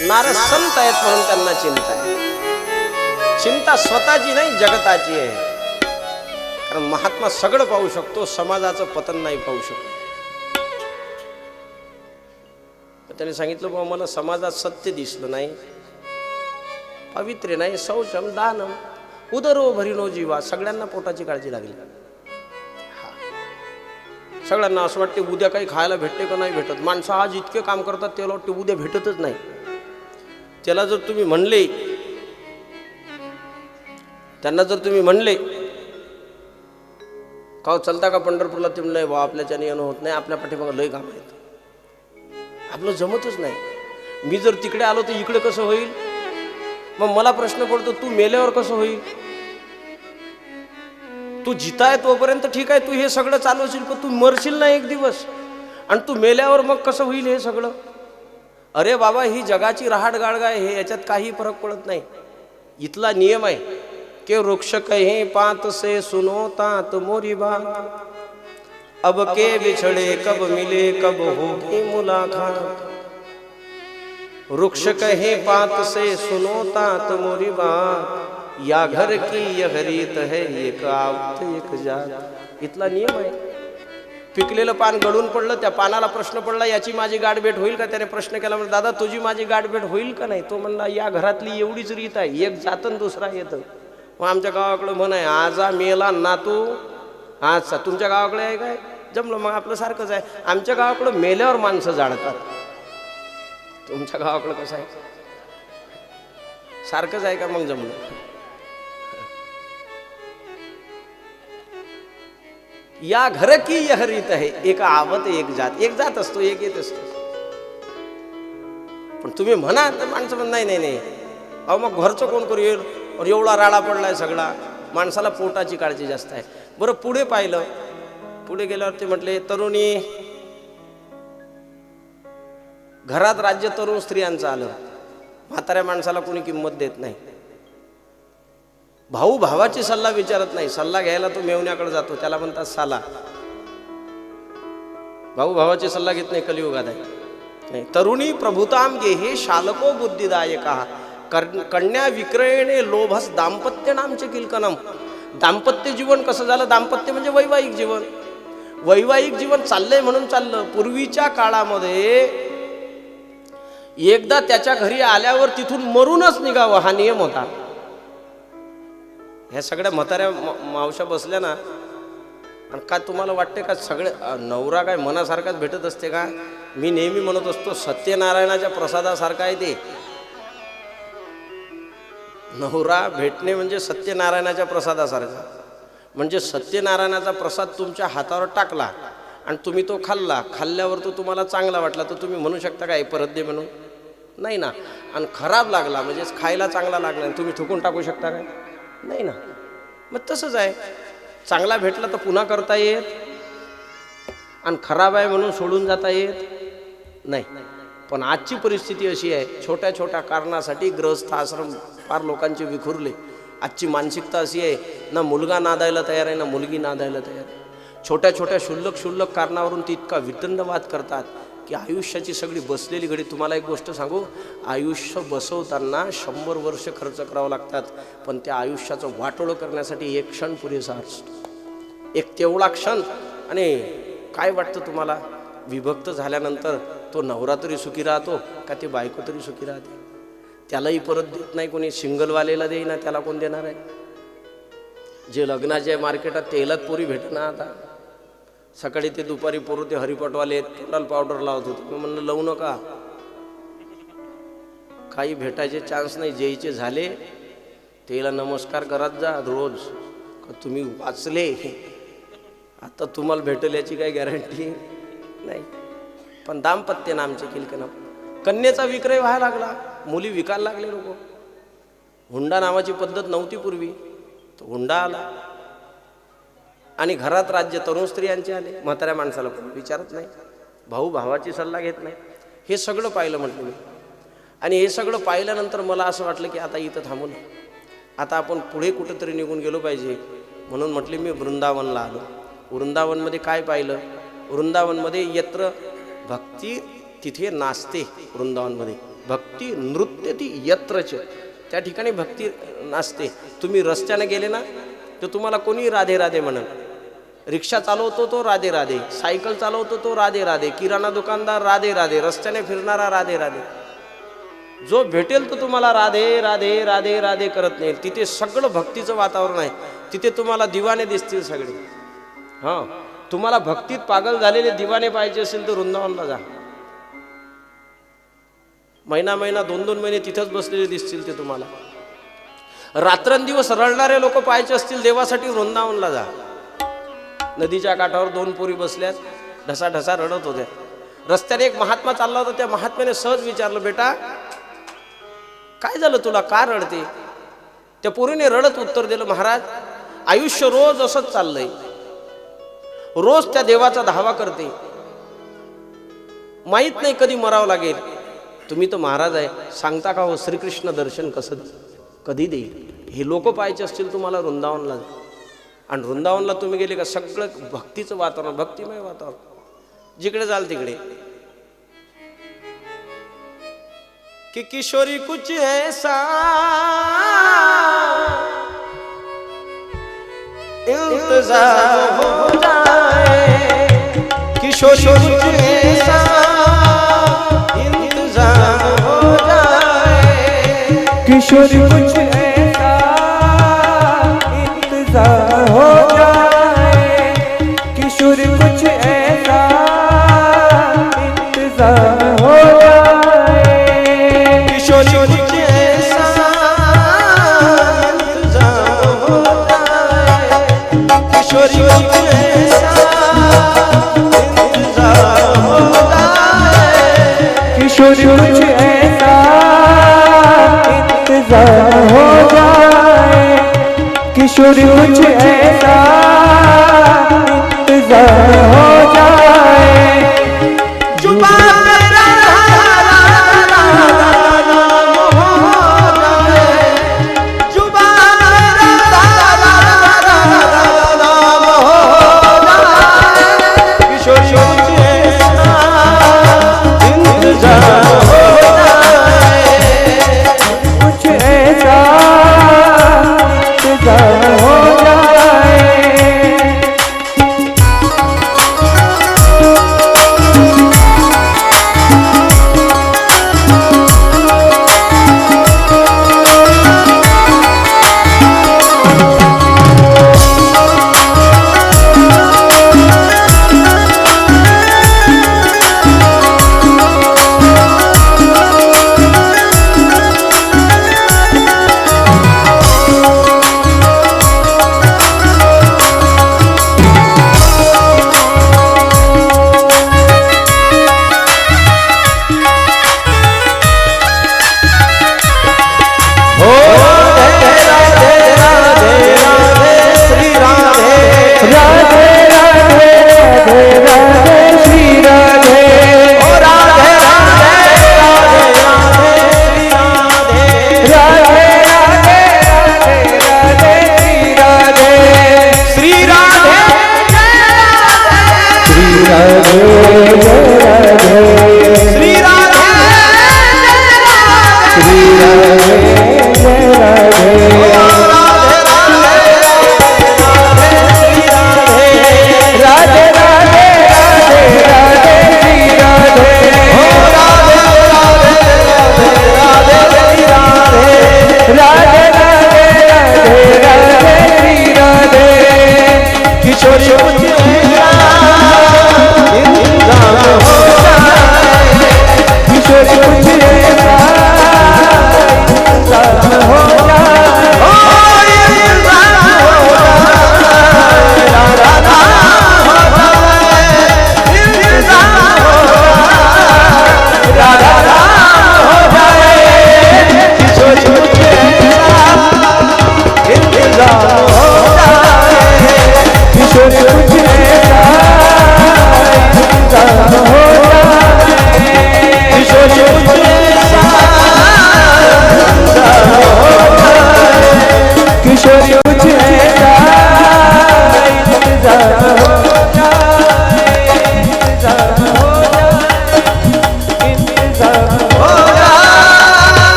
नारद संत आहेत म्हणून त्यांना चिंता आहे. चिंता स्वतःची नाही, जगताची आहे. कारण महात्मा सगळं पाहू शकतो, समाजाचं पतन नाही पाहू शकतो. त्याने सांगितलं बाबा मला समाजात सत्य दिसलं नाही, पवित्र नाही, शौचम दानम उदरो भरिनो जीवा. सगळ्यांना पोटाची काळजी लागली. सगळ्यांना असं वाटते उद्या काही खायला भेटते का नाही भेटत. माणसं आज इतके काम करतात त्याला वाटते उद्या भेटतच नाही. त्याला जर तुम्ही म्हणले, त्यांना जर तुम्ही म्हणले का चलता का पंढरपूरला, ते म्हणलंय बा आपल्याच्याने येणं होत नाही, आपल्या पाठीमागं लय काम आहेत, आपलं जमतच नाही. मी जर तिकडे आलो तर इकडे कसं होईल. मग मला प्रश्न पडतो तू मेल्यावर कसं होईल. तू जिताय तोपर्यंत ठीक आहे, तू हे सगळं चालवशील, पण तू मरशील ना एक दिवस, आणि तू मेल्यावर मग कसं होईल हे सगळं. अरे बाबा ही जगाची रहाट गाळगा आहे, हे याच्यात काही फरक पडत नाही. इथला नियम आहे के वृक्ष कहे पात से सुनो तात मोरी बात, अब के बिछड़े कब मिले कब होगी मुलाकात. वृक्ष कहे पात से सुनो तात मोरी बात, या घर की यह रीत है एक आवत एक जात. इथला नियम आहे. पिकलेलं पान गळून पडलं, त्या पानाला प्रश्न पडला याची माझी गाठभेट होईल का. त्याने प्रश्न केला म्हणजे दादा तुझी माझी गाठभेट होईल का नाही. तो म्हणला या घरातली एवढीच रीत आहे, एक जातं दुसरा येतं. मग आमच्या गावाकडं म्हण आहे आजा मेला नातू आजचा. तुमच्या गावाकडे आहे काय. जमलं मग आपलं सारखंच आहे. आमच्या गावाकडं मेल्यावर माणसं जाळतात, तुमच्या गावाकडं कसं आहे सारखंच आहे का. मग जमलं. या घर की यह रीत आहे एक आवत एक जात. एक जात असतो, एक येत असतो. पण तुम्ही म्हणा तर माणसं म्हण नाही नाही नाही अहो मग घरचं कोण करू येईल. और एवढा राडा पडलाय सगळा. माणसाला पोटाची काळजी जास्त आहे. बरं पुढे पाहिलं, पुढे गेल्यावर ते म्हटले तरुणी घरात राज्य तरुण स्त्रियांचं आलं. म्हाताऱ्या माणसाला कोणी किंमत देत नाही. भाऊ भावाची सल्ला विचारत नाही. सल्ला घ्यायला तो मेवण्याकडे जातो, त्याला म्हणतात साला. भाऊ भावाची सल्ला घेत नाही, कलियुगात आहे. तरुणी प्रभुताम गे हे शालको बुद्धिदायका, कन्या विक्रयणे लोभस दाम्पत्य नामचे किलकनम. दाम्पत्य जीवन कसं झालं. दाम्पत्य म्हणजे वैवाहिक जीवन. वैवाहिक जीवन चाललंय म्हणून चाललं. पूर्वीच्या काळामध्ये एकदा त्याच्या घरी आल्यावर तिथून मरूनच निघावं हा नियम होता. ह्या सगळ्या म्हाताऱ्या मावशा बसल्या ना, आणि का तुम्हाला वाटते का सगळे नवरा काय मनासारखाच भेटत असते का. मी नेहमी म्हणत असतो सत्यनारायणाच्या प्रसादासारखा आहे ते. नवरा भेटणे म्हणजे सत्यनारायणाच्या प्रसादासारखा. म्हणजे सत्यनारायणाचा प्रसाद तुमच्या हातावर टाकला आणि तुम्ही तो खाल्ला, खाल्ल्यावर तो तुम्हाला चांगला वाटला तर तुम्ही म्हणू शकता काय परत दे म्हणून. नाही ना. आणि खराब लागला म्हणजे खायला चांगला लागला तुम्ही थुकून टाकू शकता काय. नाही ना. मग तसंच आहे. चांगला भेटला तर पुन्हा करता येत, आणि खराब आहे म्हणून सोडून जाता येत नाही. पण आजची परिस्थिती अशी आहे, छोट्या छोट्या कारणासाठी गृहस्थ आश्रम फार लोकांचे विखुरले. आजची मानसिकता अशी आहे, ना मुलगा नादायला तयार आहे ना मुलगी नादायला तयार आहे. छोट्या छोट्या क्षुल्लक कारणावरून ती इतका वितंडवाद करतात की आयुष्याची सगळी बसलेली घडी. तुम्हाला एक गोष्ट सांगू, आयुष्य बसवताना 100 वर्ष खर्च करावं लागतात, पण त्या आयुष्याचं वाटोळं करण्यासाठी एक क्षण पुरेसा असतो. एक तेवढा क्षण. आणि काय वाटतं तुम्हाला, विभक्त झाल्यानंतर तो नवरा तरी सुखी राहतो का ते बायको तरी सुखी राहते. त्यालाही परत देत नाही कोणी. सिंगलवालेला देईना, त्याला कोण देणार आहे. जे लग्नाचे मार्केटात तेलात पोरी भेटना. आता सकाळी ते दुपारी पोरं ते हरिपटवाले तोंडाला पावडर लावत होते. मी म्हणलं लावू नका, काही भेटायचे चान्स नाही. जेईचे झाले तेला नमस्कार करत जा रोज. का तुम्ही वाचले, आता तुम्हाला भेटेल याची काही गॅरंटी नाही. पण दाम्पत्य नामचे किलकनम. कन्येचा विक्रय व्हायला लागला, मुली विकायला लागले लोक. हुंडा नावाची पद्धत नव्हती पूर्वी, तो हुंडा आला. आणि घरात राज्य तरुण स्त्रियांचे आले. म्हाताऱ्या माणसाला कोण विचारत नाही, भाऊ भावाची सल्ला घेत नाही. हे सगळं पाहिलं म्हटलं मी. आणि हे सगळं पाहिल्यानंतर मला असं वाटलं की आता इथं थांबून आता आपण पुढे कुठंतरी निघून गेलो पाहिजे. म्हणून म्हटले मी वृंदावनला आलो. वृंदावनमध्ये काय पाहिलं. वृंदावनमध्ये यत्र भक्ती तिथे नाचते. वृंदावनमध्ये भक्ती नृत्य ती यत्रच, त्या ठिकाणी भक्ती नसते. तुम्ही रस्त्याने गेले ना तर तुम्हाला कोणी राधे राधे म्हणेल. रिक्षा चालवतो तो राधे राधे, सायकल चालवतो तो राधे राधे, किराणा दुकानदार राधे राधे, रस्त्याने फिरणारा राधे राधे. जो भेटेल तो तुम्हाला राधे राधे राधे राधे करत नाही. तिथे सगळं भक्तीचं वातावरण आहे. तिथे तुम्हाला दिवाने दिसतील सगळे. हां, तुम्हाला भक्तीत पागल झालेले दिवाने पाहिजे असेल तर वृंदावनला जा. महिना महिना 2-2 महिने तिथंच बसलेले दिसतील ते तुम्हाला. रात्रंदिवस रडणारे लोक पाहायचे असतील देवासाठी वृंदावनला जा. नदीच्या काठावर 2 पोरी बसल्यात, ढसाढसा रडत होत्या. रस्त्याने एक महात्मा चालला होता. त्या महात्म्याने सहज विचारलं, बेटा काय झालं तुला, का रडते? त्या पोरीने रडत उत्तर दिलं, महाराज आयुष्य रोज असंच चाललंय, रोज त्या देवाचा धावा करते, माहित नाही कधी मरावं लागेल. तुम्ही तर महाराज आहे, सांगता का हो श्रीकृष्ण दर्शन कसं कधी देईल? हे लोक पाहायचे असतील तुम्हाला वृंदावनला. आणि वृंदावनला तुम्ही गेले का सगळं भक्तीचं वातावरण, भक्तिमय वातावरण, जिकडे जाल तिकडे. कि किशोरी कुछ ऐसा इंतजार हो जाए, किशोरी कुछ ऐसा इंतजार हो जाए, किशोरी कुछ ऐसा इंतजार हो जाए, किशोरी कुछ ऐसा इंतजार हो जाए, किशोरी कुछ ऐसा इंतजार हो जाए, किशोरी कुछ ऐसा इंतजार हो जाए, किशोरी कुछ ऐसा इंतजार हो जाए, किशोरी कुछ ऐसा इंतजार हो जाए. जुबान मेरा नाम हो जाए, जुबान मेरा नाम हो जाए, किशोरी कुछ ऐसा इंतजार हो जाए, कुछ ऐसा इंतजार हो जाए. हो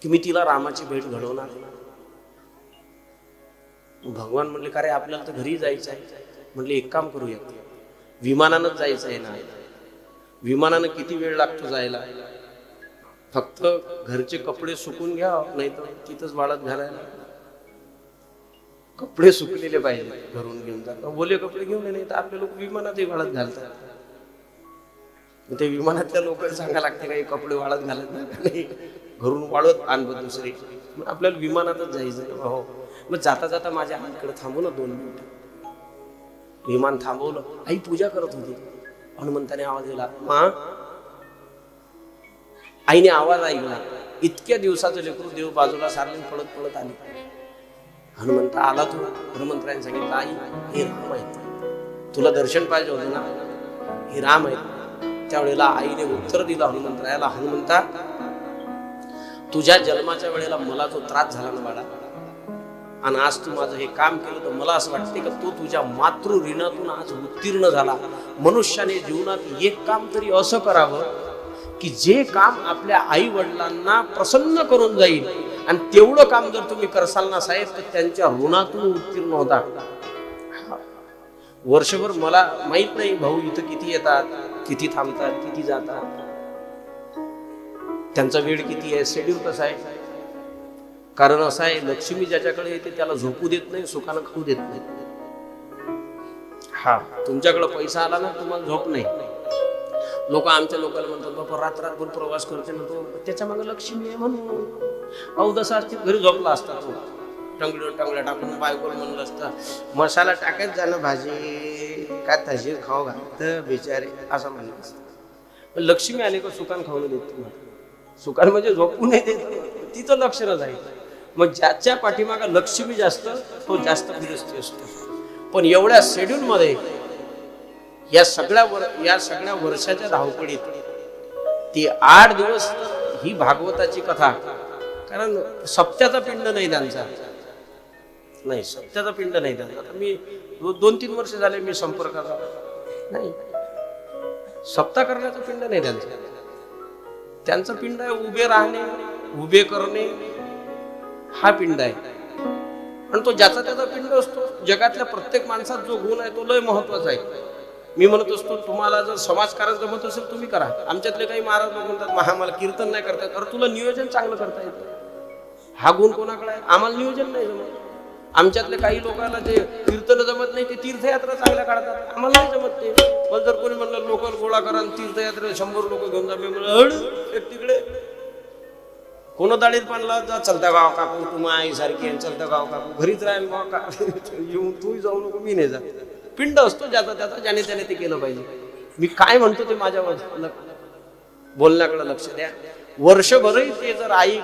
मी तिला रामाची भेट घडवणार. भगवान म्हणले का रे आपल्याला तर घरी जायचं आहे. म्हणले एक काम करूया, विमानानंच जायचं आहे ना. विमानानं किती वेळ लागतो जायला, फक्त घरचे कपडे सुकून घ्या, नाही तर तिथंच वाळत घालायला. कपडे सुकलेले पाहिजे, घरून घेऊन जातात. ओले कपडे घेऊन नाही तर आपले लोक विमानातही वाळत घालतात. ते विमानातल्या लोकांना सांगायला लागते काही कपडे वाळत घालत नाही, घरून वाळत आणत दुसरे. आपल्याला विमानातच जायचं. हो, मग जाता जाता माझ्या आईकडे थांबू ना 2 मिनिट. विमान थांबवलं. आई पूजा करत होती. हनुमंताने आवाज दिला, मा. आईने आवाज ऐकला. इतक्या दिवसाचं लेकरू देव बाजूला सारले पळत पळत आले. हनुमंत आला. तू हनुमंतराने सांगितलं, आई हे राम आहेत, तुला दर्शन पाहिजे होतं ना, हे राम आहेत. त्यावेळेला आईने उत्तर दिलं हनुमंतरायाला, हनुमंता तुझ्या जन्माच्या वेळेला मला जो त्रास झाला ना बाळा, आणि आज तू माझं हे काम केलं, तर मला असं वाटते की तो तुझ्या मातृ ऋणातून आज उत्तीर्ण झाला. मनुष्याने जीवनात एक काम तरी असं करावं की जे काम आपल्या आई वडिलांना प्रसन्न करून जाईल, आणि तेवढं काम जर तुम्ही करसाल ना साहेब, तर त्यांच्या ऋणातून उत्तीर्ण होता. वर्षभर मला माहित नाही भाऊ इथं किती येतात, किती थांबतात, किती जातात, त्यांचा वेळ किती आहे, शेड्यूल कसा आहे. कारण असं आहे, लक्ष्मी ज्याच्याकडे येते त्याला झोपू देत नाही, सुखानं खाऊ देत नाही. हा, तुमच्याकडे पैसा आला ना, तुम्हाला झोप नाही. लोक आमच्या लोकांना म्हणतात, बाबा रात्रभर प्रवास करते ना तो, त्याच्या मागे लक्ष्मी आहे म्हणून. अवदसा असते घरी झोपला असता तो, टंगड्या टाकून बायकोला म्हणलं असतं, मसाला टाकायच जाणं भाजी काय तशी खाऊ घालत बिचारे, असं म्हणलं असतं. लक्ष्मी आले का सुखान खाऊन देत तुम्हाला. सुखान म्हणजे झोपू नाही देत, तिचं लक्ष न जाईल. मग ज्याच्या पाठीमागा लक्ष्मी जास्त, तो जास्त फिरस्ती असतो. पण एवढ्या शेड्यूल मध्ये या सगळ्या वर्षाच्या धावपडीत ती 8 दिवस ही भागवताची कथा. कारण सप्त्याचा पिंड नाही त्यांचा, नाही सप्त्याचा पिंड नाही त्यांचा. आता मी 2-3 वर्ष झाले मी संपर्कात नाही, सप्ताह करण्याचा पिंड नाही त्यांचा. त्यांचं पिंड आहे उभे राहणे, उभे करणे, हा पिंड आहे. आणि तो ज्याचा त्याचा पिंड असतो. जगातल्या प्रत्येक माणसात जो गुण आहे तो लय महत्वाचा आहे. मी म्हणत असतो, तुम्हाला जर समाजकारण जमत असेल तुम्ही करा. आमच्यातले काही महाराज लोक म्हणतात, आम्हाला कीर्तन नाही करता येत. अरे तुला नियोजन चांगलं करता येतं, हा गुण कोणाकडे आहे. आम्हाला नियोजन नाही जमत. आमच्यातले काही लोकांना जे कीर्तन जमत नाही ते तीर्थयात्रा चांगल्या काढतात, आम्हाला नाही जमत ते. पण जर कोणी म्हणलं लोकल गोळा करा तीर्थयात्रा 100 लोक घेऊन जा, मी म्हणलं एक तिकडे कोण दाडीत पाणला जा, चलता गाव काकू तुम्हा आई सारखी, चलता गाव काकू घरीच राहील मग का येऊन तूही जाऊ नको, मी नाही जा. पिंड असतो ज्याचा त्याचा, ज्याने त्याने ते केलं पाहिजे. मी काय म्हणतो ते माझ्या बोलण्याकडे लक्ष द्या. वर्षभरही ते जर आई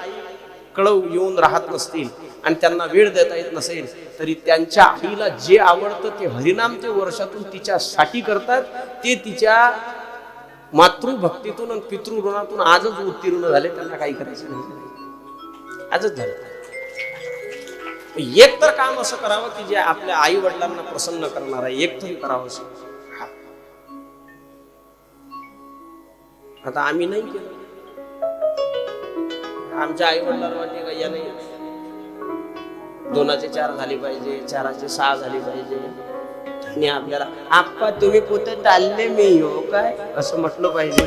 कळव येऊन राहत नसतील आणि त्यांना वेळ देता येत नसेल, तरी त्यांच्या आईला जे आवडतं ते हरिनाम ते वर्षातून तिच्यासाठी करतात. ते तिच्या मातृभक्तीतून आणि पितृऋणातून आजच उत्तीर्ण झाले. त्यांना काही करायचं नाही, आजच झालं. एक तर काम असं करावं की जे आपल्या आई वडिलांना प्रसन्न करणार आहे, एक तरी करावं असं. आता आम्ही नाही केलं. आमच्या आई वडिलांना वाटते का याने 2चे 4 झाली पाहिजे, 4चे 6 झाली पाहिजे, आणि आपल्याला आप्पा तुम्ही कुठे चालले मी येऊ काय असं म्हटलं पाहिजे.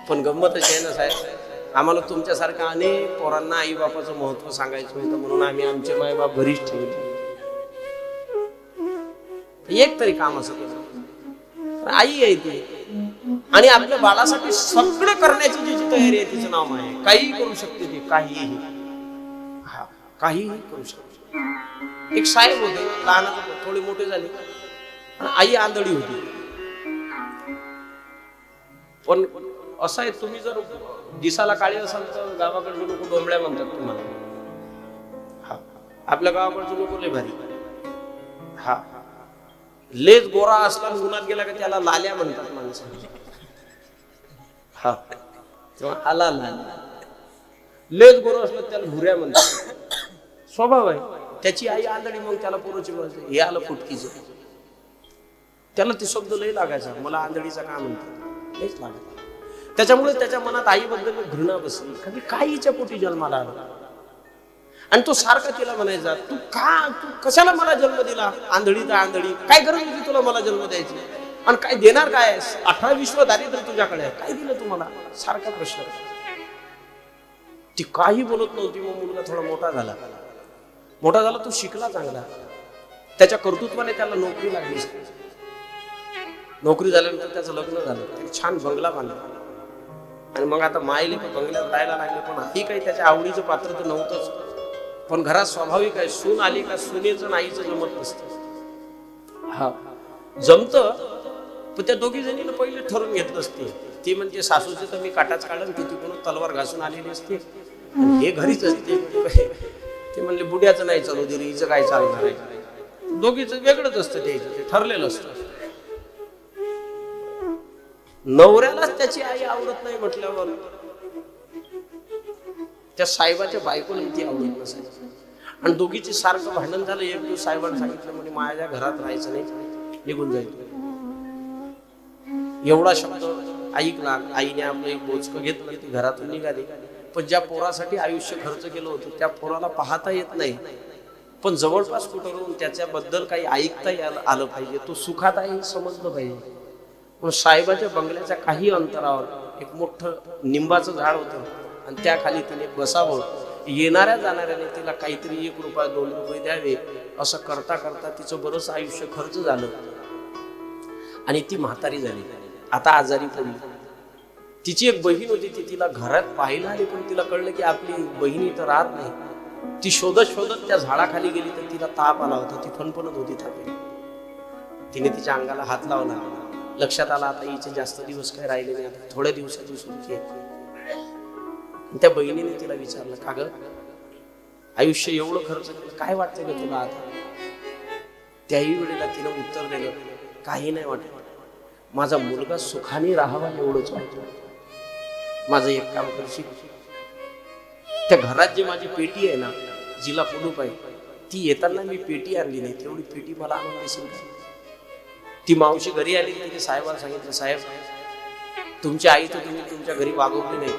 पण गंमत अशी आहे ना साहेब, आम्हाला तुमच्यासारख्या अनेक पोरांना आई बापाचं महत्व सांगायचं होतं, म्हणून आम्ही आमचे मायबाप घरीच ठेवले. एक तरी काम असं केलं. आई आहे ती, आणि आपल्या बाळासाठी सगळं करण्याची जी तयारी आहे तिचं नाव आहे. काहीही करू शकते ती, काहीही, हा काहीही करू शकते. एक साहेब होते, लहान थोडे मोठे झाले, आई आंधळी होती. पण असं आहे, तुम्ही जर दिसाला काळी असाल तर गावाकडचे लोक डोंबळ्या म्हणतात तुम्हाला. हा, आपल्या गावाकडचे लोक लय भारी. हा, लेज गोरा असला उन्हात गेला का त्याला लाल्या म्हणतात माणसं. हा, तेव्हा आला लाल्या. लेज गोरा असला त्याला भुऱ्या म्हणतात. स्वभाव आहे. त्याची आई आंधळी, मग त्याला पोरोची बोलायचं हे आलं फुटकीचं. त्याला ते शब्द लय लागायचा, मला आंधळीचा का म्हणतात लयच लागायचा. त्याच्यामुळे त्याच्या मनात आईबद्दल घृणा बसली. कधी काहीच्या पोटी जन्माला आला आणि तो सारखा तिला म्हणायचा, तू कशाला मला जन्म दिला? आंधळी तर आंधळी, काय गरज होती तुला मला जन्म द्यायची? आणि काय देणार काय? 18 दारिद्र्य तुझ्याकडे आहे, काय दिलं तुम्हाला? सारखा प्रश्न. ती काही बोलत नव्हती. मग मुलगा थोडा मोठा झाला, तो शिकला चांगला, त्याच्या कर्तृत्वाने त्याला नोकरी लागली. नोकरी झाल्यानंतर त्याचं लग्न झालं, त्याने छान बंगला बांधला आणि मग आता मायले बंगल्यात राहायला लागले. पण ही काही त्याच्या आवडीचं पात्र तर नव्हतंच. पण घरात स्वाभाविक आहे, सून आली का सुनेचं नाहीचं जमत नसतं. हा जमत, पण त्या दोघी जणीनं पहिले ठरवून घेतलं असते. ती म्हणजे सासूचे तर मी काटाच काढून, ती तिकडून तलवार घासून आलेली असते, हे घरीच असते. ते म्हणले बुड्याचं नाही चालू दे, हिचं काय चालणार आहे? दोघीचं वेगळंच असतं, ते ठरलेलं असतं. नवऱ्यालाच त्याची आई आवडत नाही म्हटल्यावर त्या साहेबाच्या बायकोला ती आवडत नसायची. आणि दोघीची सारखं भांडण झालं. एक दिवस साहेबांनी सांगितलं, म्हणजे माझ्या घरात राहायचं नाही, निघून जाईल. एवढा शब्द ऐकला. आईने आपलं एक बोचकं घेतलं, ती घरातून निघाली. पण ज्या पोरासाठी आयुष्य खर्च केलं होतं त्या पोराला पाहता येत नाही, पण जवळपास कुठं त्याच्याबद्दल काही ऐकता आलं पाहिजे, तो सुखात आहे समजलं पाहिजे. पण साहेबाच्या बंगल्याच्या काही अंतरावर एक मोठं निंबाचं झाड होतं आणि त्या खाली तिने बसावं. येणाऱ्या जाणाऱ्याने तिला काहीतरी 1 रुपया 2 रुपये द्यावे, असं करता करता तिचं बरंच आयुष्य खर्च झालं आणि ती म्हातारी झाली. आता आजारी पडली. तिची एक बहीण होती, ती तिला घरात पाहायला आली, पण तिला कळलं की आपली बहिणी तर राहत नाही. ती शोधत त्या झाडाखाली गेली तर तिला ताप आला होता. ती फणफणत होती तापी. तिने तिच्या अंगाला हात लावला. लक्षात आला आता हिचे जास्त दिवस काय राहिले नाही, थोड्या दिवसाची सुट्टी. त्या बहिणीने तिला विचारलं, का ग आयुष्य एवढं खर्च केलं, काय वाटतंय ग तुला आता? त्याही वेळेला तिनं उत्तर दिलं, काही नाही वाटत, माझा मुलगा सुखाने राहावा एवढंच वाटतं. माझं एक काम करशील, त्या घरात जी माझी पेटी आहे ना, जिला कुलूप आहे, ती येताना मी पेटी आणली नाही, तेवढी पेटी मला आणून देशील का? ती मावशी घरी आली, तिने साहेबांना सांगितलं, साहेब तुमची आई तर तुम्ही तुमच्या घरी वागवली नाही,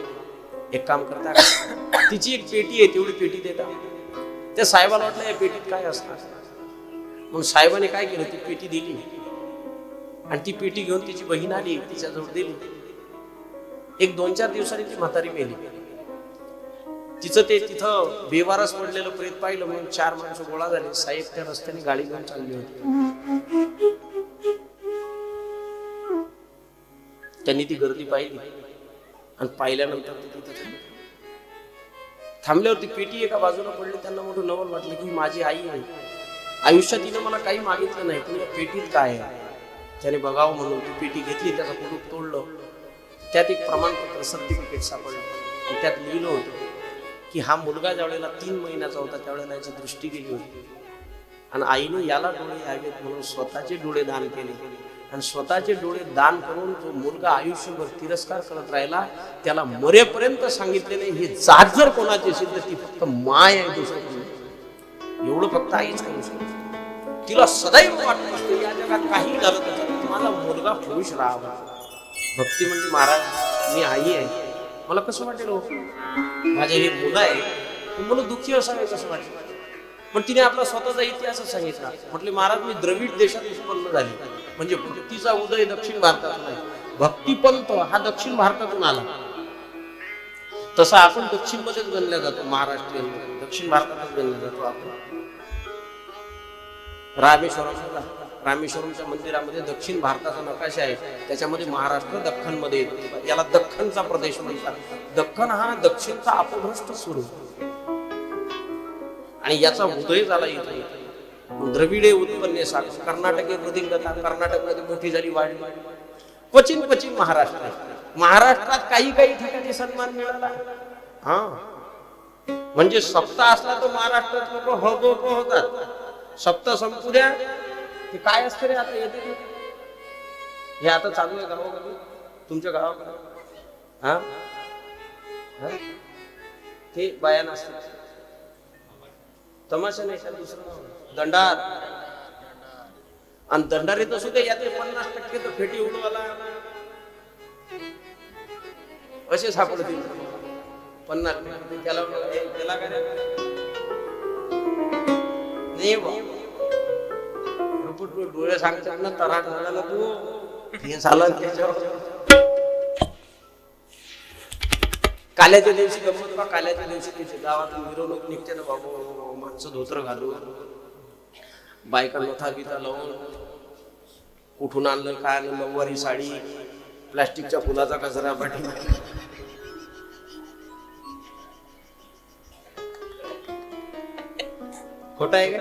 एक काम करता का, तिची एक पेटी आहे तेवढी पेटी देता. त्या साहेबाला वाटलं या पेटीत काय असणार. मग साहेबाने काय केलं, ती पेटी दिली आणि ती पेटी घेऊन तिची बहीण आली, तिच्याजवळ दिली. एक 2-4 दिवसांनी ती म्हातारी मेली. तिचं ते तिथं बेवारस पडलेलं प्रेत पाहिलं म्हणून 4 माणसं गोळा झाले. साहेब त्या रस्त्याने गाडी घेऊन चालली होती. त्यांनी ती गर्दी पाहिली आणि पाहिल्यानंतर ते तिथं थांबल्यावर ती पेटी एका बाजूला पडली. त्यांना मोठं नवल वाटलं की माझी आई आहे, आयुष्यात तिनं मला काही मागितलं नाही, पण या पेटीत काय आहे. त्याने बघावं म्हणून ती पेटी घेतली, त्याचं कुलूप तोडलं. त्यात एक प्रमाणपत्र सर्टिफिकेट सापडलं आणि त्यात लिहिलं होतं की हा मुलगा ज्यावेळेला 3 महिन्याचा होता त्यावेळेला याची दृष्टी गेली होती आणि आईने याला डोळे यावेत म्हणून स्वतःचे डोळे दान केले आणि स्वतःचे डोळे दान करून जो मुलगा आयुष्यभर तिरस्कार करत राहिला त्याला मरेपर्यंत सांगितले नाही, हे जात जर कोणाची असेल तर ती फक्त माय आहे, दुसरं कोणी. एवढं फक्त आईच करू शकते. तिला सदैव वाटत असते या जगात काही झालं तर मला मुलगा खुश राहावा. भक्ती म्हणजे महाराज मी आई आहे, मला कसं वाटेल हो, माझे हे मुलं आहे, मला दुःखी असावे कसं वाटेल. पण तिने आपला स्वतःचा इतिहास सांगितला. म्हटले महाराज मी द्रविड देशात उत्पन्न झाले, म्हणजे भक्तीचा उदय दक्षिण भारतातून आहे. भक्तिपंथ हा दक्षिण भारतातून आला. तसा आपण दक्षिण मध्येच गणल्या जातो, महाराष्ट्रीयन दक्षिण भारतातच गणल्या जातो आपण. रामेश्वरमच्या मंदिरामध्ये दक्षिण भारताचा नकाशा आहे, त्याच्यामध्ये महाराष्ट्र दख्खन मध्ये येतो. याला दख्खनचा प्रदेश म्हणतात. दख्खन हा दक्षिणचा अपभ्रष्ट स्वरूप आणि याचा उदय झाला इथे. द्रविडे उत्पन्ने साठ, कर्नाटके वृद्धिंगता, कर्नाटकमध्ये मोठी झाली वाढली. क्वचित महाराष्ट्रात काही ठिकाणी सन्मान मिळाला. हा म्हणजे सप्ताह असला तर महाराष्ट्रात लोक हो होतात. सप्ताह संपू द्या, ते काय असतं रे आता येते हे आता चालू आहे गावाकडे, तुमच्या गावाकडे हा ते बयान असतात. तमाशा नाही, दुसरं दंडार. आणि दंडार येत असू दे, यातले 50% तर फेटी उडवाला. असे सापडतील 50 त्याला त्याला काय नाही बा डोळे सांगतात ना तराट झाला ना तू हे झालं त्याच्यावर काल्याच्या दिवशी गमत बा काल्याच्या दिवशी तिथे गावातून मिरवणूक निघते ना बाबू माणसं धोत्र घालून बायका नथा बिथा लावून कुठून आणलं काय आणलं नऊवारी साडी प्लास्टिकच्या फुलाचा कचरा पाठी खोट आहे का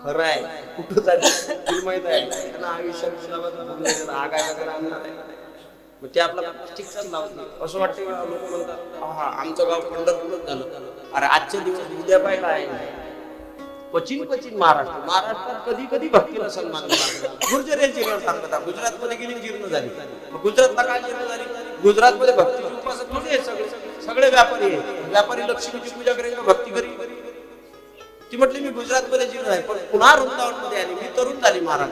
खरं आहे कुठं जायचं माहित आहे ना आयुष्यात आग आणणार आहे मग ते आपला प्लास्टिकचाच लावत नाही असं वाटतं लोक म्हणतात हा आमचं गाव पंढरपूरच झालं अरे आजच्या दिवस उद्या पाय काय क्वचित महाराष्ट्रात कधी कधी भक्तीला सन्मान गुर्जर जीर्ण सांगता गुजरात मध्ये गेली जीर्ण झाली गुजरातला काय जीर्ण झाली गुजरात मध्ये भक्ती उपासक थोडी सगळे व्यापारी लक्ष्मीची पूजा करेल का भक्ती करी ती म्हटली मी गुजरात मध्ये जीर्ण आहे पण पुन्हा वृंदावन मध्ये आली मी तरुण झाली महाराज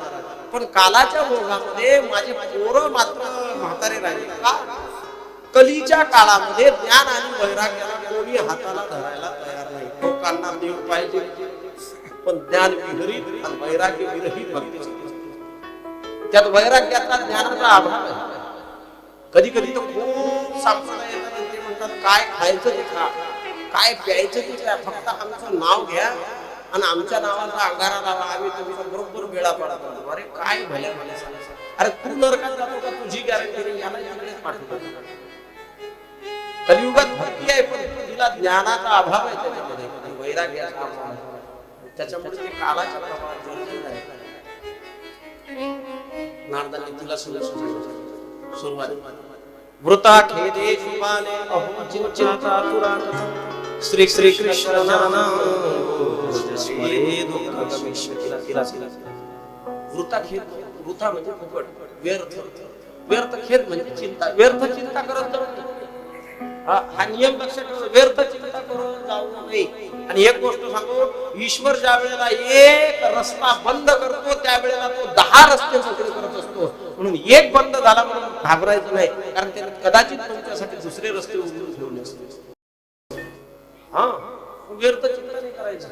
पण कालाच्या भोगामध्ये माझे पोरं मात्र म्हातारे राहिले का कलीच्या काळामध्ये ज्ञान आणि वैराग्याला कोणी हाताला धरायला तयार नाही लोकांना देव पाहिजे पण ज्ञान विरहित आणि वैराग्य विरहित भक्ती त्यात वैराग्याचा ज्ञानाचा अभाव आहे कधी कधी तर खूप सांगता येतात ते म्हणतात काय खायचं ते खा काय प्यायचं ते प्या फक्त आमचं नाव घ्या आणि आमच्या नावाचा अंगारा लावा आम्ही तुम्ही बरोबर वेळा पडतो अरे काय भले अरे तू नरकात जातो का तुझी गॅरंटी नाही याला इकडेच पाठवतो कलियुगात भक्ती आहे पण तिला ज्ञानाचा अभाव आहे त्याच्यामध्ये वैराग्याचा अभाव आहे त्याच्यामुळे ते कालाच्या प्रभावात जळलेलं आहे नारदांनी तिला सुरुवात वृता खेदे शुभाने अहो चिंता तुरात श्री श्री कृष्ण नाम स्मरे दुःख गमिष्यति तिला वृता खेद वृथा म्हणजे फुकट व्यर्थ खेद म्हणजे चिंता व्यर्थ चिंता करत जाऊ हा नियम लक्षात ठेवा व्यर्थ चिंता करून जाऊ नये आणि एक गोष्ट सांगू ईश्वर ज्या वेळेला एक रस्ता बंद करतो त्यावेळेला तो 10 रस्ते मोकळे करत असतो म्हणून एक बंद झाला म्हणून घाबरायचं नाही कारण त्याने कदाचित तुमच्यासाठी दुसरे रस्ते उघडून ठेवले असते हा व्यर्थ चिंता नाही करायचं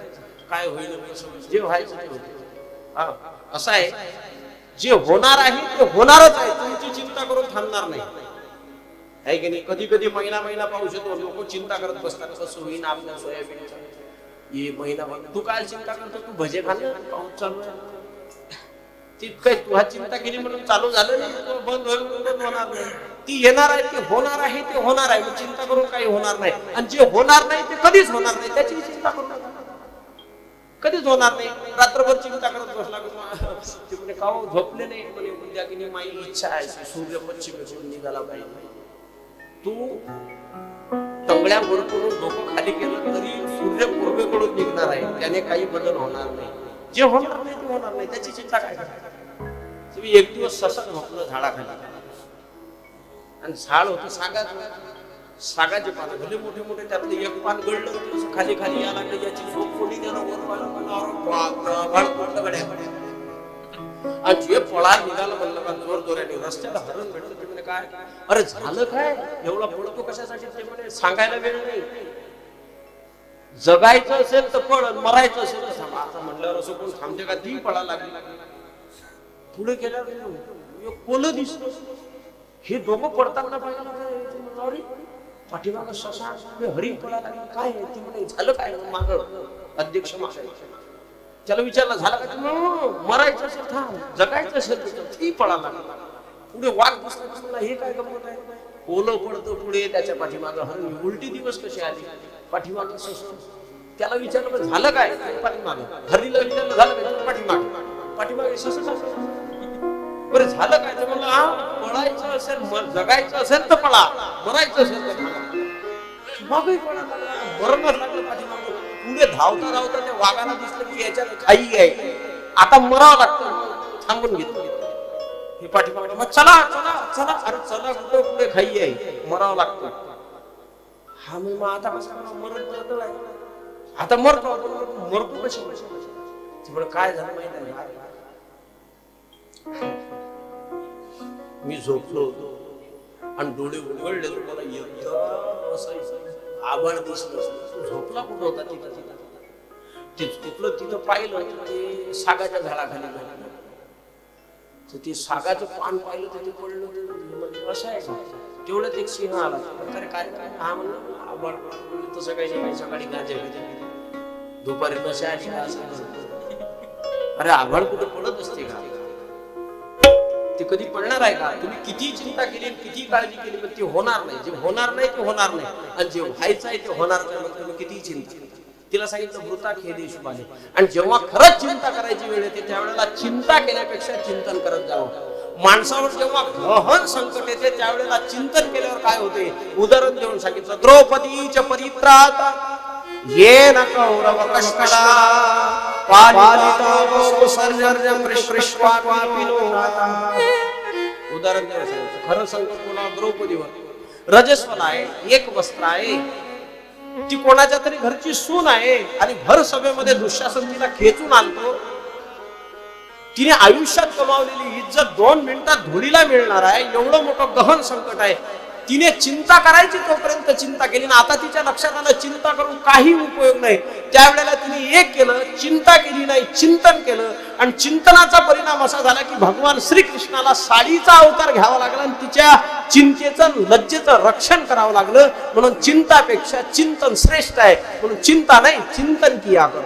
काय होईल जे व्हायचं ते होते हा असं आहे जे होणार आहे ते होणारच आहे तुमची चिंता करून थांबणार नाही आहे की नाही कधी कधी महिना पाऊस येतो लोक चिंता करत बसतात कसं होईन आपल्या सोयाबीनचा ये महिना तू काय चिंता करतो तू भजे खाल्ले पाऊस चालू आहे ती काय तू हा चिंता केली म्हणून चालू झालं नाही बंद होणार नाही ती येणार आहे ते होणार आहे ते होणार आहे चिंता करून काही होणार नाही आणि जे होणार नाही ते कधीच होणार नाही त्याची चिंता करू नका कधीच होणार नाही रात्रभर चिंता करत बसला ते म्हणे का झोपले नाही म्हणे उद्या की नाही माझी इच्छा आहे सूर्य पश्चिमेकडून निघाला पाहिजे तू टंगड्या वरकडून डोकं खाली केलं तरी सूर्य पूर्वेकडून निघणार आहे त्याने काही बदल होणार नाही जे होणार नाही ते होणार नाही त्याची चिंता काय करायची तुम्ही एक दिवस ससत झोपलं झाडाखाली आणि झाड होतं सागाचे पान भले मोठे त्यातले एक पान गळलं खाली यायला लागलं याची झोप कोणी त्यानं आणि जे पळा निघालं म्हणलं का जोरजोऱ्याने रस्त्याला हरण भेटलं ते म्हणे काय अरे झालं काय एवढा पळतो कशासाठी ते म्हणे सांगायला वेळ नाही जगायचं असेल तर पळ मरायचं असेल तर थांबा आता म्हणल्यावर असं कोण थांबते का ती पळा लागली पुढे गेल्यावर कोल दिसतो हे दोघं पडताना पाहिजे पाठीमाग ससा हरी पळा लागली काय ते म्हणे झालं काय माग अध्यक्ष त्याला विचारलं झालं का मरायचं असेल थांब जगायचं असेल ती पळा लागला पुढे वाघ बसला हे काय गंमत आहे ओलं पडतं पुढे त्याच्या पाठीमाग हरण उलटी दिवस कशी आली पाठीमाग त्याला विचारलं झालं काय पाठीमाग हरीला विचारलं झालं काय पाठीमागे सस बरं झालं काय तर म्हणलं हा पळायचं असेल जगायचं असेल तर पळा मरायचं असेल तर मागही पळा बरोबर लागलं पाठीमाग पुढे धावता त्या वाघाला दिसलं की याच्यात खाई आहे आता मरावं लागतं थांबून घेतलं हे पाठीमागं मग चला अरे चला कुठं पुढे खाई आहे मरावं लागतं हा मग आता कसं मरत आता मरतो कशी काय झालं माहिती आहे मी झोपलो होतो आणि डोळे उघडले तर मला एकदम असं आभाळ दिसलं. तो झोपला कुठं होता तिथलं तिथं पाहिलं तर ते सागाच्या झाडाखाली झालं. तर ते सागाचं पान पाहिलं तर ते पडलं. असं आहे का? तेवढ्यात एक सिंह आला. अरे काय हा म्हणलं आभाळ तसं काही नाही, सकाळी गांजा दुपारी नशा आली का असं. अरे आभाळ कुठे पडत असते का? ते कधी पडणार आहे का? तुम्ही किती चिंता केली, किती काळजी केली, पण ते होणार नाही. जे होणार नाही ते होणार नाही, आणि जे व्हायचं आहे ते होणार नाही. मग तुम्ही किती चिंता. तिला सांगितलं वृथा खेदेश बाले. आणि जेव्हा खरंच चिंता करायची वेळ येते त्यावेळेला चिंता केल्यापेक्षा चिंतन करत जावं. माणसावर जेव्हा गहन संकट येते त्यावेळेला चिंतन केल्यावर काय होते उदाहरण देऊन सांगितलं. द्रौपदीच्या परित्रात येन कौरव कष्टला पालिता सर्जर्यं पृष्ठवापिनो. उदाहरण देऊन सांगितलं. खरं संकट कोणा? द्रौपदीवर. रजस्वल आहे, एक वस्त्र आहे, ती कोणाच्या तरी घरची सून आहे, आणि भर सभेमध्ये दुःशासन तिला खेचून आणतो. तिने आयुष्यात कमावलेली इज्जत 2 मिनिटात धुळीला मिळणार आहे, एवढं मोठं गहन संकट आहे. तिने चिंता करायची तोपर्यंत चिंता केली ना. आता तिच्या लक्षात आलं चिंता करून काही उपयोग नाही. त्यावेळेला तिने एक केलं, चिंता केली नाही, चिंतन केलं. आणि चिंतनाचा परिणाम असा झाला की भगवान श्रीकृष्णाला साडीचा अवतार घ्यावा लागला आणि तिच्या चिंतेचं लज्जेचं रक्षण करावं लागलं. म्हणून चिंतापेक्षा चिंतन श्रेष्ठ आहे. म्हणून चिंता नाही, चिंतन किया कर.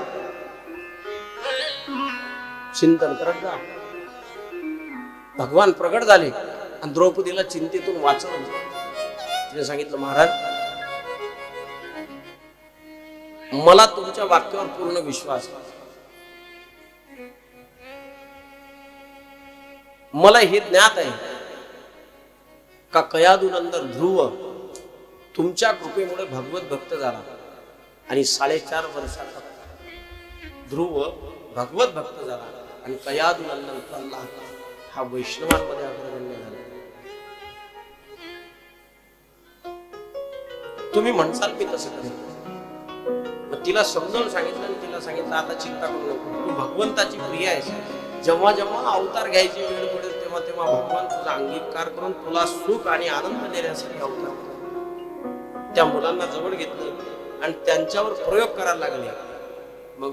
चिंतन करत जा. भगवान प्रगट झाले आणि द्रौपदीला चिंतेतून वाचवलं. तिने सांगितलं महाराज मला तुमच्या वाक्यावर पूर्ण विश्वास आहे. मला हे ज्ञात आहे का कयादूनंतर ध्रुव तुमच्या कृपेमुळे भगवत भक्त झाला आणि 4.5 वर्षाचा ध्रुव भगवत भक्त झाला आणि कयादूनंतर प्रल्हाद हा वैष्णवांमध्ये अग्रगण्य झाला. तुम्ही म्हणसाल मी तसं करेन. मग तिला समजावून सांगितलं आणि तिला सांगितलं आता चिंता करू नको, तू भगवंताची प्रिय आहेस. जेव्हा जेव्हा अवतार घ्यायची वेळ पडेल तेव्हा तेव्हा भगवान तुझा अंगीकार करून तुला सुख आणि आनंद देण्यासाठी अवतार. त्या मुलांना जवळ घेतलं आणि त्यांच्यावर प्रयोग करायला लागले. मग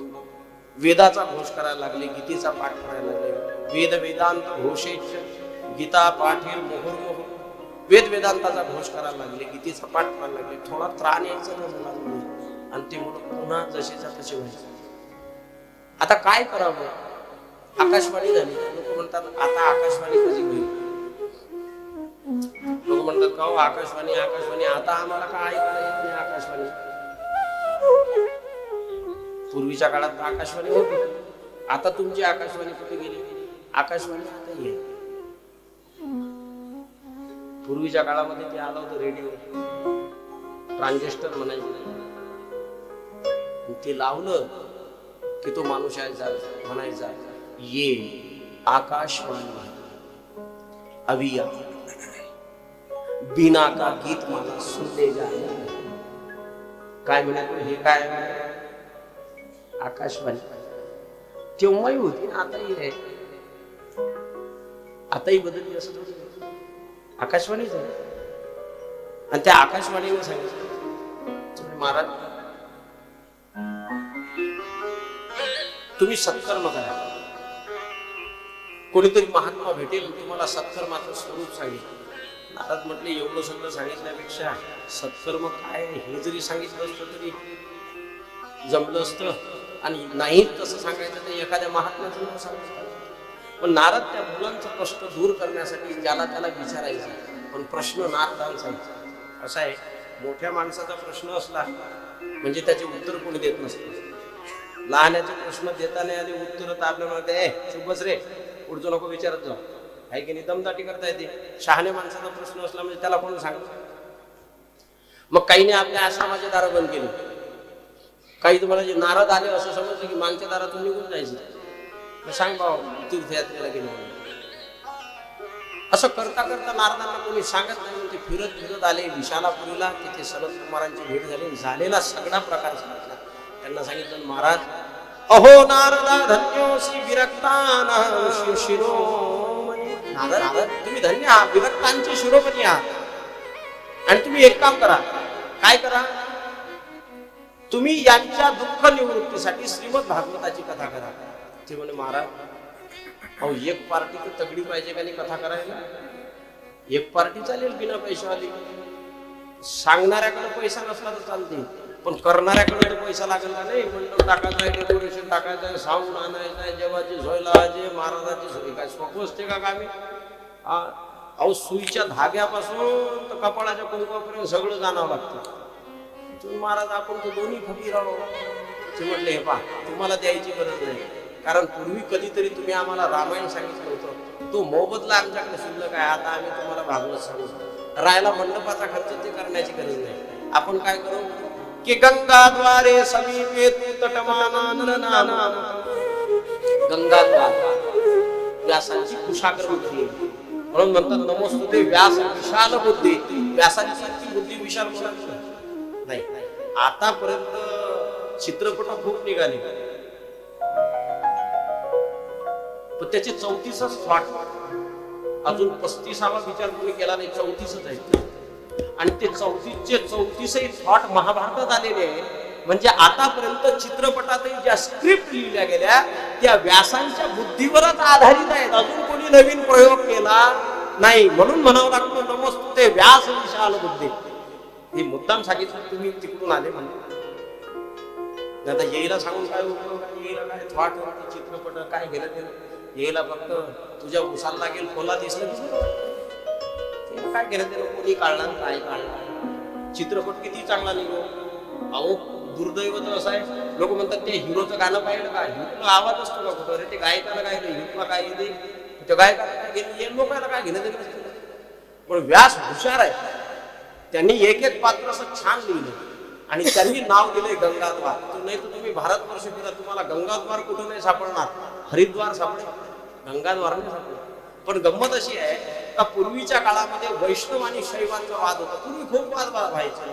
वेदाचा घोष करायला लागले, गीतेचा पाठ करायला लागले. वेद वेदांत घोषेच गीता पाठे मुहुर्मुहु. वेद वेदांताचा घोष करायला लागले, गीतेचा पाठ करायला लागले. थोडा त्राण यायचा ना मुलांमध्ये आणि ते मुलं पुन्हा जसेच्या तसे व्हायचे. आता काय करावं? आकाशवाणी झाली. लोक म्हणतात आता आकाशवाणी कधी होईल? लोक म्हणतात का हो आकाशवाणी आकाशवाणी. आता आम्हाला काय ऐकायला येत नाही आकाशवाणी. पूर्वीच्या काळात आकाशवाणी होती. आता तुमची आकाशवाणी कुठे गेली? आकाशवाणी आता येईल. पूर्वीच्या काळामध्ये ते आलं होतं रेडिओ, ट्रान्झिस्टर म्हणायचे. ते लावलं की तो माणूस यायचा म्हणायचा ये आकाशवाणी अभिया बिना का गीत मला सुनले जाए. काय म्हणायचं हे काय आकाशवाणी तेव्हाही होती ना आताही आहे. आताही बदलली असं थोडी. आकाशवाणीच आहे. आणि त्या आकाशवाणीने सांगितलं महाराज तुम्ही सत्कर्म करा. कोणीतरी महात्मा भेटेल तुम्हाला सत्कर्माचं स्वरूप सांगितलं. नारद म्हटले एवढं सगळं सांगितल्यापेक्षा सत्कर्म काय हे जरी सांगितलं असतं तरी जमलं असतं. आणि नाही तसं सांगायचं तर एखाद्या महात्म्याचं नाव सांगायचं. पण नारद त्या मुलांचा कष्ट दूर करण्यासाठी ज्याला त्याला विचारायचा. पण प्रश्न नारदांचा असा आहे, मोठ्या माणसाचा प्रश्न असला म्हणजे त्याचे उत्तर कोणी देत नसतं. लहानाचे प्रश्न देता नाही आले उत्तर तर आपल्याला म्हणते चुप बस रे, पुढचं नको विचारत जाऊ. आहे की नाही? दमदाटी करता येते. शहाण्या माणसाचा प्रश्न असला म्हणजे त्याला कोण सांगतो? मग काहीने आपल्या आश्रमाचे दार बंद केले. काही तुम्हाला जे नारद आले असं समजलं की मागच्या दारातून निघून जायचं. सांग बाबा तीर्थयात्रेला गेलो असं करता करता नारदांना कोणी सांगत नाही. ते फिरत फिरत आले विशालापुरीला. तिथे सनत कुमारांची भेट झाली. झालेला सगळा प्रकार सांगितला. त्यांना सांगितलं महाराज अहो नारदा धन्योसी विरक्तानां शिरोमणी. नारद तुम्ही धन्य आहात, विरक्तांचे शिरोमणी आहात. आणि तुम्ही एक काम करा, काय करा, तुम्ही यांच्या दुःख निवृत्तीसाठी श्रीमद भागवताची कथा करा. ते म्हणे महाराज, अहो एक पार्टी तर तगडी पाहिजे का नाही कथा करायला. एक पार्टी चालेल बिना पैशावाली, सांगणाऱ्याकडे पैसा नसला तर चालते, पण करणाऱ्याकडे तर पैसा लागेल का नाही. मंडप टाकायचं आहे, डेकोरेशन टाकायचं आहे, साऊंड आणायचं आहे, जेवाची सोय लावायची, महाराजाची सोय, काय सोपं असते का कामी. अहो सुईच्या धाग्यापासून तर कपाळाच्या कुंकवापर्यंत सगळं जाणावं लागतं. तुम्ही महाराज आपण तर दोन्ही फकीर आहोत. ते म्हटले हे पहा, तुम्हाला द्यायची गरज नाही, कारण पूर्वी कधीतरी तुम्ही आम्हाला रामायण सांगितलं होतं, तो मोबदला आमच्याकडे शिल्लक आहे. आता आम्ही तुम्हाला भागवत सांगू, राहायला मंडपाचा खर्च ते करण्याची गरज नाही. आपण काय करू की गंगाद्वारे समीपे तू तटमानाननाना, गंगाद्वार व्यासांची कुशाग्र बुद्धी, म्हणून म्हणतात नमोस्तुते व्यास विशाल बुद्धी. व्यासांची बुद्धी विशाल नाही. आतापर्यंत चित्रपट खूप निघाले, पण त्याचे 34च थॉट, अजून 35वा विचार कोणी केला नाही, 34च आहे. आणि ते 34चे 34 थॉट महाभारतात आलेले आहे. म्हणजे आतापर्यंत चित्रपटातही ज्या स्क्रिप्ट लिहिल्या गेल्या त्या व्यासांच्या बुद्धीवरच आधारित आहेत. अजून कोणी नवीन प्रयोग केला नाही. म्हणून म्हणावं लागतं नमोस्तुते व्यास विशाल बुद्धी. हे मुद्दाम सांगितलं, तुम्ही तिकडून आले म्हणजे आता येईला सांगून काय उपयोग, येईला काय थॉट चित्रपट काय गेलं ते, येईला फक्त तुझ्या उसाला लागेल खोला दिसलं ते काय केलं ते, कोणी काढला काय काढला. चित्रपट किती चांगला निघो. अहो दुर्दैव तर असं आहे, लोक म्हणतात ते हिरोचं गाणं पाहिलं का, हिरोला आवाज असतो का कुठं रे, ते गायकाला काय हिरोला काय येते, त्या गायकाला काय गेलं, लोकांना काय घेणं देणं नसतं. पण व्यास हुशार आहे, त्यांनी एक एक पात्र असं छान लिहिलं आणि त्यांनी नाव दिलंय गंगाद्वार. नाही तर तुम्ही भारतवर्ष फिरा, तुम्हाला गंगाद्वार कुठं नाही सापडणार, हरिद्वार सापडेल, गंगाद्वार नाही सापडेल. पण गंमत अशी आहे का पूर्वीच्या काळामध्ये वैष्णव आणि शैवांचा वाद होता. पूर्वी खूप वाद व्हायचे.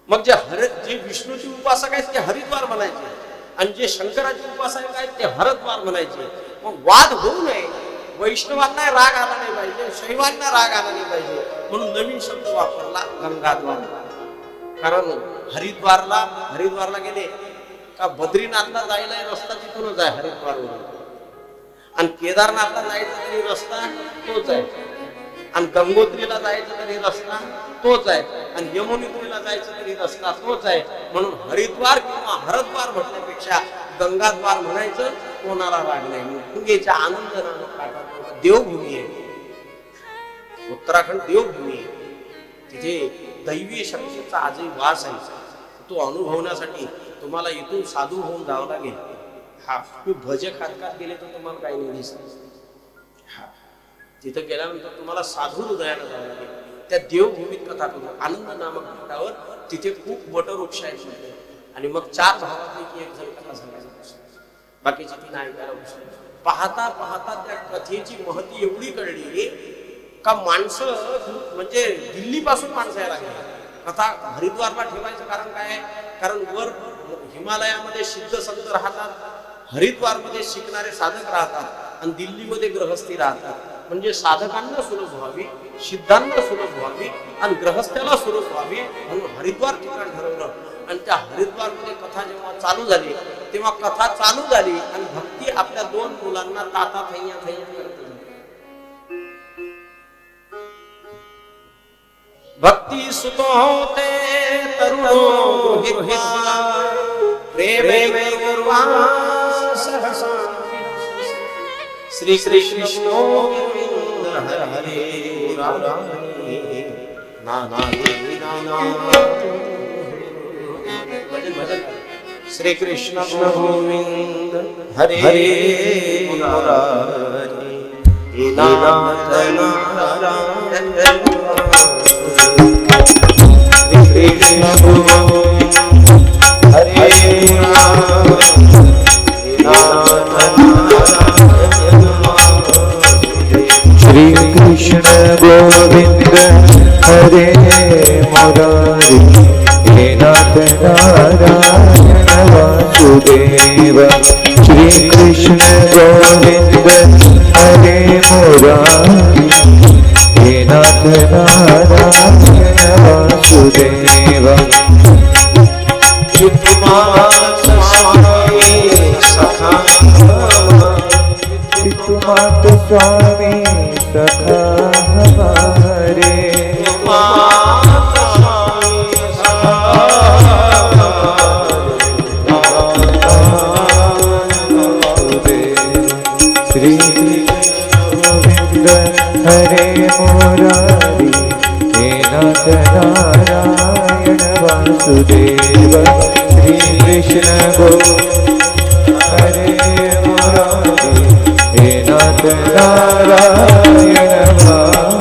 मग जे विष्णूचे उपासक आहेत ते हरिद्वार म्हणायचे आणि जे शंकराचे उपासक आहेत ते हरद्वार म्हणायचे. मग वाद होऊ नये, वैष्णवांना राग आला नाही पाहिजे, शैवांना राग आला नाही पाहिजे, म्हणून नवीन शब्द वापरला गंगाद्वार. कारण हरिद्वारला गेले का बद्रीनाथला जायला रस्ता तिथूनच आहे हरिद्वारवरून, आणि केदारनाथला जायचा तरी रस्ता तोच आहे, आणि गंगोत्रीला जायचं तरी रस्ता तोच आहे, आणि यमुनोत्रीला जायचं तरी रस्ता तोच आहे. म्हणून हरिद्वार किंवा हरद्वार म्हटल्यापेक्षा गंगाद्वार म्हणायचं, कोणाला राग नाही. गंगेच्या आनंद देवभूमी आहे, उत्तराखंड देवभूमी आहे, तिथे दैवी शक्तीचा आजही वास आहे. तो अनुभवण्यासाठी तुम्हाला इथून साधू होऊन जावं लागेल. हा तुम्ही भजे खात गेले तर तुम्हाला काही नाही दिसत. हा तिथं गेल्यानंतर तुम्हाला साधू हृदयाला जावं लागेल. त्या देवभूमीत कथा करू, आनंद नामक घाटावर तिथे खूप वटवृक्ष आहेत. आणि मग 4 भावांपैकी एक जण कथा सांगायचं, बाकीची ती नाही ऐकायला बसली. पाहता पाहता त्या कथेची महती एवढी कळली का माणसं म्हणजे दिल्लीपासून माणसं यायला लागली. कथा हरिद्वारला ठेवायचं कारण काय आहे, कारण वर हिमालयामध्ये सिद्ध संत राहतात, हरिद्वारमध्ये शिकणारे साधक राहतात, आणि दिल्लीमध्ये ग्रहस्थी राहतात. म्हणजे साधकांना सुलभ व्हावी, सिद्धांना सुलभ व्हावी, आणि ग्रहस्थ्याला सुलभ व्हावी, म्हणून हरिद्वार ठिकाण ठरवलं. आणि त्या हरिद्वारमध्ये कथा जेव्हा चालू झाली तेव्हा कथा चालू झाली आणि भक्ती आपल्या 2 मुलांना ताता थैया करत होती. भक्ती सुतो होते तरुणो प्रेमे गुरुवा सहसा श्री कृष्ण हरे हरे मुरारी नाना श्री कृष्ण गोविंद हरे हरे मुरारी नाथ नारायण श्री कृष्ण गोविंद हरे श्री कृष्ण गोविंद हरे मुरारी हे नाथ नारायण वासुदेव. श्री कृष्ण गोविंद हरे मुरारी हे नाथ नाथ नारायण वासुदेव पितृमात स्वामी सखा पितृमात स्वामी सखा हमारे मात स्वामी सखा श्री गोविंद हरे मुरारी हे नाथ नारायण वासुदेव श्री कृष्ण हरे मुरारी हे नाथ नारायण वासुदेव